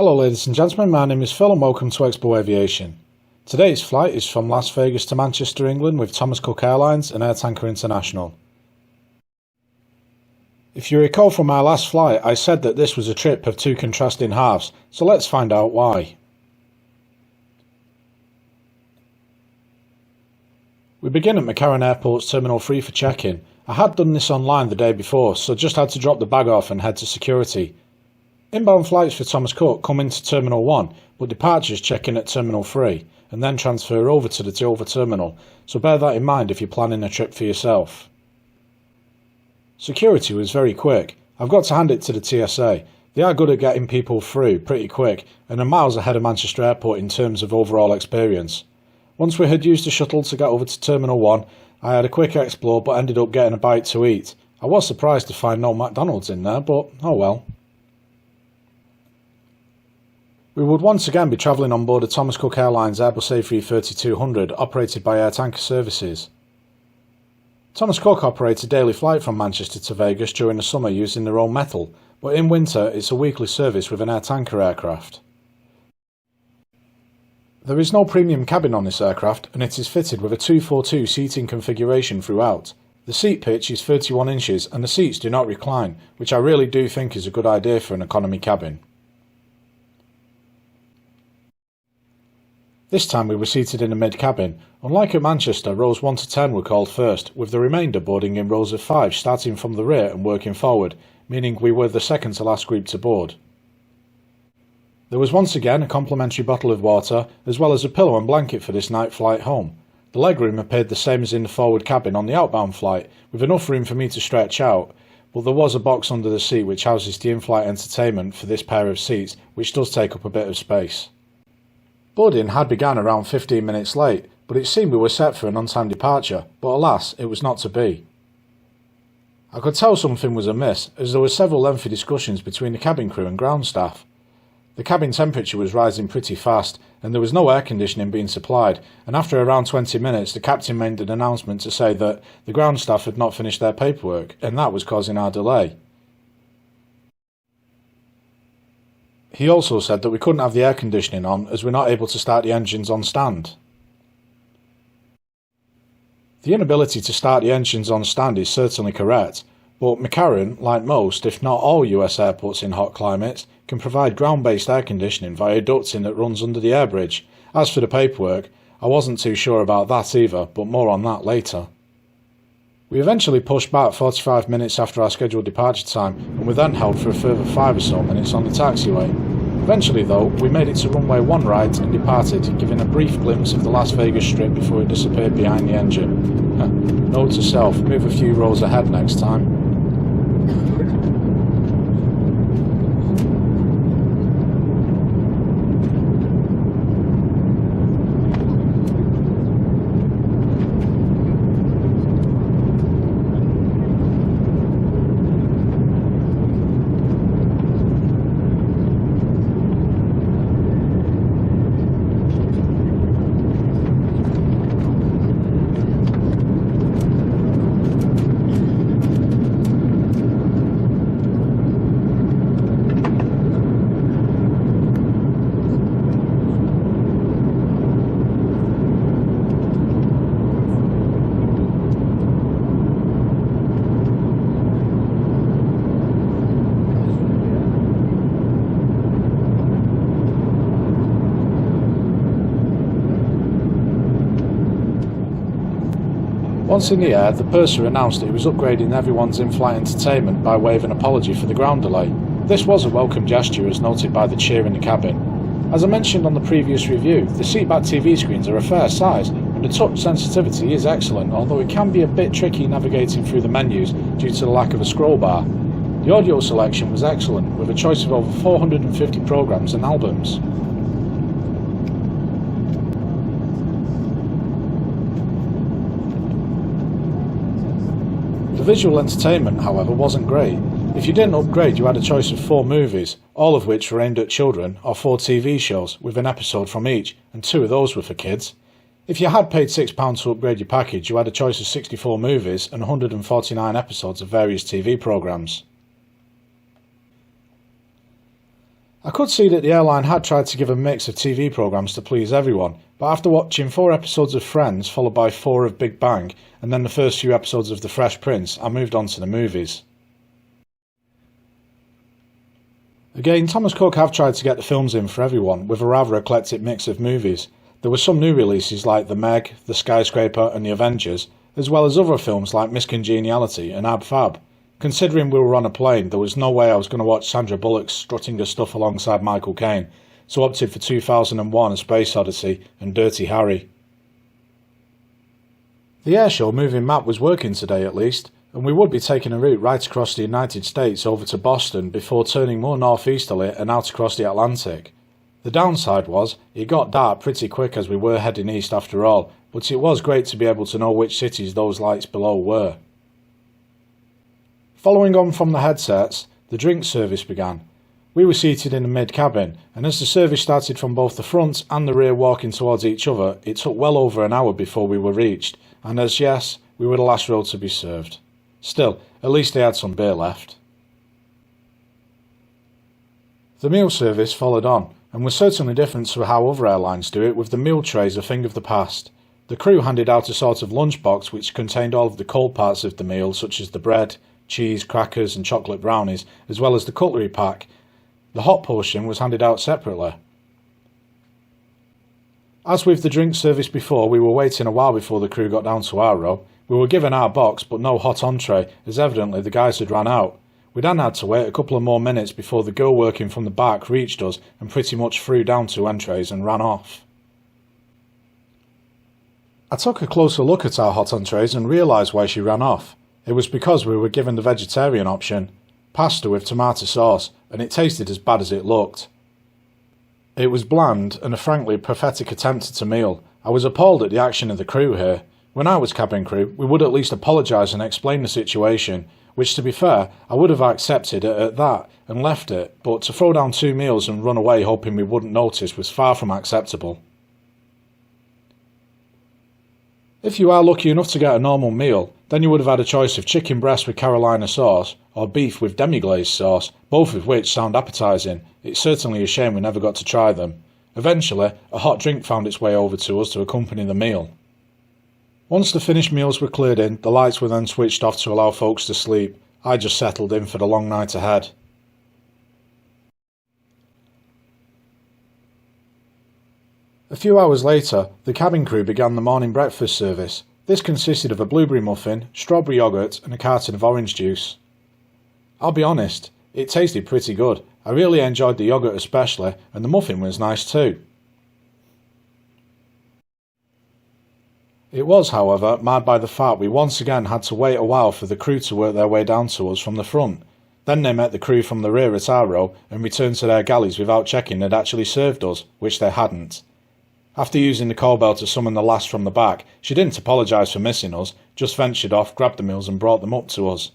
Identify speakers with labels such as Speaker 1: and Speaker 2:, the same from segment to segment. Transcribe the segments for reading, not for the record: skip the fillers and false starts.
Speaker 1: Hello ladies and gentlemen, my name is Phil and welcome to Expo Aviation. Today's flight is from Las Vegas to Manchester, England with Thomas Cook Airlines and Air Tanker International. If you recall from our last flight, I said that this was a trip of two contrasting halves, so let's find out why. We begin at McCarran Airport's Terminal 3 for check-in. I had done this online the day before, so just had to drop the bag off and head to security. Inbound flights for Thomas Cook come into Terminal 1, but departures check in at Terminal 3 and then transfer over to the Dover terminal, so bear that in mind if you're planning a trip for yourself. Security was very quick. I've got to hand it to the TSA. They are good at getting people through pretty quick and are miles ahead of Manchester Airport in terms of overall experience. Once we had used the shuttle to get over to Terminal 1, I had a quick explore but ended up getting a bite to eat. I was surprised to find no McDonald's in there, but oh well. We would once again be travelling on board a Thomas Cook Airlines Airbus A330-200 operated by Air Tanker Services. Thomas Cook operates a daily flight from Manchester to Vegas during the summer using their own metal, but in winter it's a weekly service with an Air Tanker aircraft. There is no premium cabin on this aircraft and it is fitted with a 242 seating configuration throughout. The seat pitch is 31 inches and the seats do not recline, which I really do think is a good idea for an economy cabin. This time we were seated in the mid-cabin. Unlike at Manchester, rows 1 to 10 were called first, with the remainder boarding in rows of 5 starting from the rear and working forward, meaning we were the second to last group to board. There was once again a complimentary bottle of water, as well as a pillow and blanket for this night flight home. The legroom appeared the same as in the forward cabin on the outbound flight, with enough room for me to stretch out, but there was a box under the seat which houses the in-flight entertainment for this pair of seats, which does take up a bit of space. Boarding had begun around 15 minutes late, but it seemed we were set for an on-time departure, but alas, it was not to be. I could tell something was amiss, as there were several lengthy discussions between the cabin crew and ground staff. The cabin temperature was rising pretty fast, and there was no air conditioning being supplied, and after around 20 minutes the captain made an announcement to say that the ground staff had not finished their paperwork, and that was causing our delay. He also said that we couldn't have the air conditioning on as we're not able to start the engines on stand. The inability to start the engines on stand is certainly correct, but McCarran, like most, if not all US airports in hot climates, can provide ground-based air conditioning via ducting that runs under the air bridge. As for the paperwork, I wasn't too sure about that either, but more on that later. We eventually pushed back 45 minutes after our scheduled departure time and were then held for a further 5 or so minutes on the taxiway. Eventually though, we made it to runway 1 right and departed, giving a brief glimpse of the Las Vegas Strip before it disappeared behind the engine. Note to self, move a few rows ahead next time. Once in the air, the purser announced that he was upgrading everyone's in-flight entertainment by way of an apology for the ground delay. This was a welcome gesture as noted by the cheer in the cabin. As I mentioned on the previous review, the seatback TV screens are a fair size and the touch sensitivity is excellent, although it can be a bit tricky navigating through the menus due to the lack of a scroll bar. The audio selection was excellent, with a choice of over 450 programs and albums. The visual entertainment, however, wasn't great. If you didn't upgrade, you had a choice of 4 movies, all of which were aimed at children, or 4 TV shows, with an episode from each, and 2 of those were for kids. If you had paid £6 to upgrade your package, you had a choice of 64 movies and 149 episodes of various TV programmes. I could see that the airline had tried to give a mix of TV programmes to please everyone, but after watching 4 episodes of Friends followed by 4 of Big Bang and then the first few episodes of The Fresh Prince, I moved on to the movies. Again, Thomas Cook have tried to get the films in for everyone with a rather eclectic mix of movies. There were some new releases like The Meg, The Skyscraper and The Avengers, as well as other films like Miss Congeniality and Ab Fab. Considering we were on a plane, there was no way I was going to watch Sandra Bullock strutting her stuff alongside Michael Caine, so opted for 2001 A Space Odyssey and Dirty Harry. The airshow moving map was working today at least, and we would be taking a route right across the United States over to Boston before turning more northeasterly and out across the Atlantic. The downside was, it got dark pretty quick as we were heading east after all, but it was great to be able to know which cities those lights below were. Following on from the headsets, the drink service began. We were seated in the mid-cabin, and as the service started from both the front and the rear walking towards each other, it took well over an hour before we were reached, and as yes, we were the last row to be served. Still, at least they had some beer left. The meal service followed on, and was certainly different to how other airlines do it, with the meal trays a thing of the past. The crew handed out a sort of lunchbox which contained all of the cold parts of the meal, such as the bread, cheese, crackers and chocolate brownies, as well as the cutlery pack. The hot portion was handed out separately. As with the drink service before, we were waiting a while before the crew got down to our row. We were given our box but no hot entree, as evidently the guys had ran out. We then had to wait a couple of more minutes before the girl working from the back reached us and pretty much threw down 2 entrees and ran off. I took a closer look at our hot entrees and realised why she ran off. It was because we were given the vegetarian option, pasta with tomato sauce, and it tasted as bad as it looked. It was bland and a frankly pathetic attempt at a meal. I was appalled at the action of the crew here. When I was cabin crew, we would at least apologise and explain the situation, which to be fair, I would have accepted it at that and left it, but to throw down 2 meals and run away hoping we wouldn't notice was far from acceptable. If you are lucky enough to get a normal meal, then you would have had a choice of chicken breast with Carolina sauce or beef with demi-glazed sauce, both of which sound appetising. It's certainly a shame we never got to try them. Eventually, a hot drink found its way over to us to accompany the meal. Once the finished meals were cleared in, the lights were then switched off to allow folks to sleep. I just settled in for the long night ahead. A few hours later, the cabin crew began the morning breakfast service. This consisted of a blueberry muffin, strawberry yoghurt and a carton of orange juice. I'll be honest, it tasted pretty good. I really enjoyed the yoghurt especially, and the muffin was nice too. It was, however, marred by the fact we once again had to wait a while for the crew to work their way down to us from the front. Then they met the crew from the rear at our row and returned to their galleys without checking they'd actually served us, which they hadn't. After using the call bell to summon the last from the back, she didn't apologise for missing us, just ventured off, grabbed the meals and brought them up to us.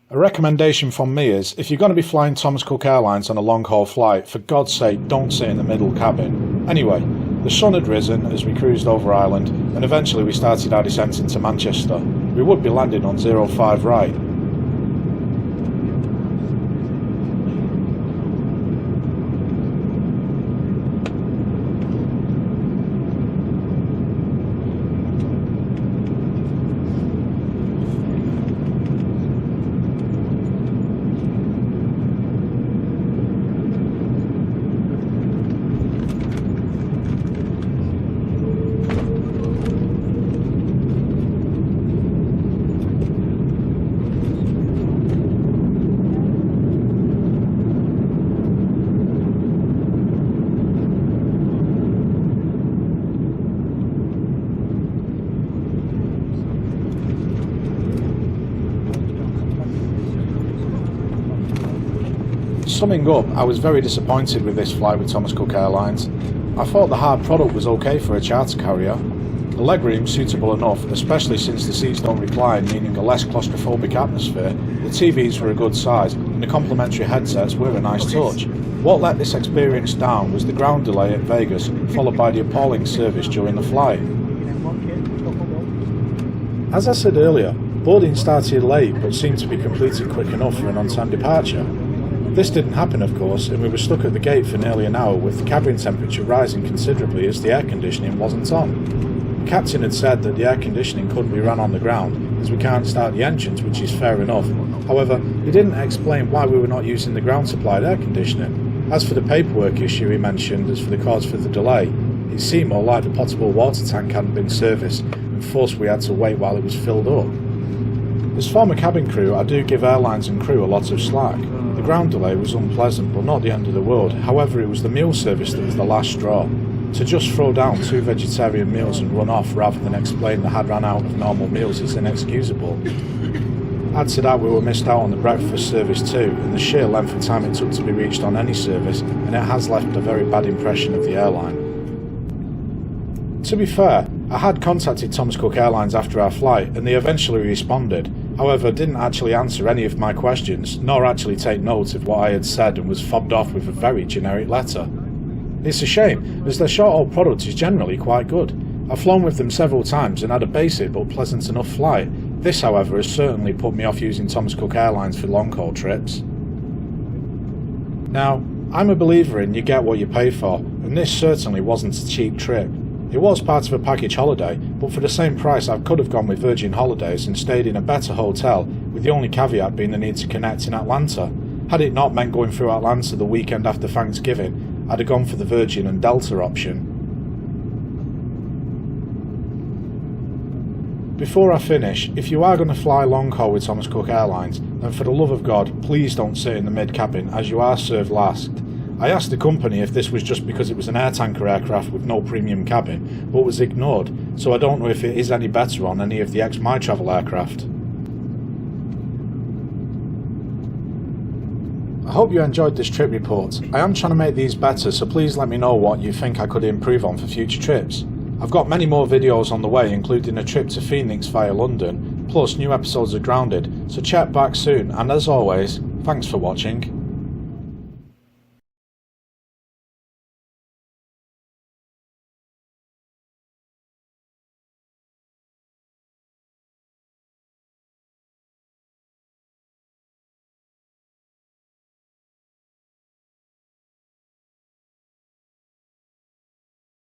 Speaker 1: A recommendation from me is, if you're going to be flying Thomas Cook Airlines on a long-haul flight, for God's sake don't sit in the middle cabin. Anyway, the sun had risen as we cruised over Ireland, and eventually we started our descent into Manchester. We would be landing on 05 right. Summing up, I was very disappointed with this flight with Thomas Cook Airlines. I thought the hard product was okay for a charter carrier. The legroom suitable enough, especially since the seats don't recline, meaning a less claustrophobic atmosphere. The TVs were a good size, and the complimentary headsets were a nice touch. What let this experience down was the ground delay at Vegas, followed by the appalling service during the flight. As I said earlier, boarding started late but seemed to be completed quick enough for an on-time departure. This didn't happen, of course, and we were stuck at the gate for nearly an hour with the cabin temperature rising considerably as the air conditioning wasn't on. The captain had said that the air conditioning couldn't be run on the ground as we can't start the engines, which is fair enough. However, he didn't explain why we were not using the ground supplied air conditioning. As for the paperwork issue he mentioned as for the cause for the delay, it seemed more like the potable water tank hadn't been serviced and forced we had to wait while it was filled up. As former cabin crew, I do give airlines and crew a lot of slack. The ground delay was unpleasant but not the end of the world. However, it was the meal service that was the last straw. To just throw down 2 vegetarian meals and run off rather than explain they had run out of normal meals is inexcusable. Add to that we were missed out on the breakfast service too, and the sheer length of time it took to be reached on any service, and it has left a very bad impression of the airline. To be fair, I had contacted Thomas Cook Airlines after our flight and they eventually responded, however didn't actually answer any of my questions, nor actually take note of what I had said, and was fobbed off with a very generic letter. It's a shame, as their short-haul product is generally quite good. I've flown with them several times and had a basic but pleasant enough flight. This, however, has certainly put me off using Thomas Cook Airlines for long-haul trips. Now, I'm a believer in you get what you pay for, and this certainly wasn't a cheap trip. It was part of a package holiday, but for the same price I could have gone with Virgin Holidays and stayed in a better hotel, with the only caveat being the need to connect in Atlanta. Had it not meant going through Atlanta the weekend after Thanksgiving, I'd have gone for the Virgin and Delta option. Before I finish, if you are going to fly long haul with Thomas Cook Airlines, then for the love of God, please don't sit in the mid-cabin as you are served last. I asked the company if this was just because it was an air tanker aircraft with no premium cabin, but was ignored, so I don't know if it is any better on any of the ex-My Travel aircraft. I hope you enjoyed this trip report. I am trying to make these better, so please let me know what you think I could improve on for future trips. I've got many more videos on the way, including a trip to Phoenix via London, plus new episodes of Grounded, so check back soon, and as always, thanks for watching.